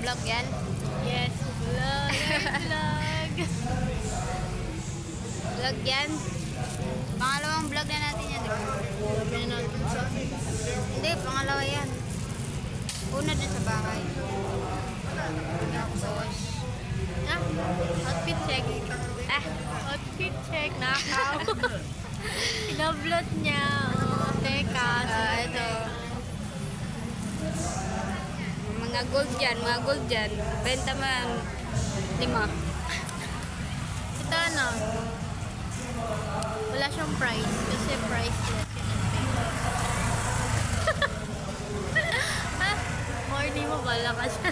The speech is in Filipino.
Vlog yan? Yes, vlog. Vlog. Vlog yan? Pangalawang vlog na natin yan, di ba? Hindi, pangalawa yan. Una dun sa bahay. Tapos, outfit check. Outfit check. Nakaw. Pinablot niya. Oh, teka. ito. Mga gold dyan. Benta man 5. Ito ano? Wala siyang price. Kasi priceless yun. Morning mo bala ka siya.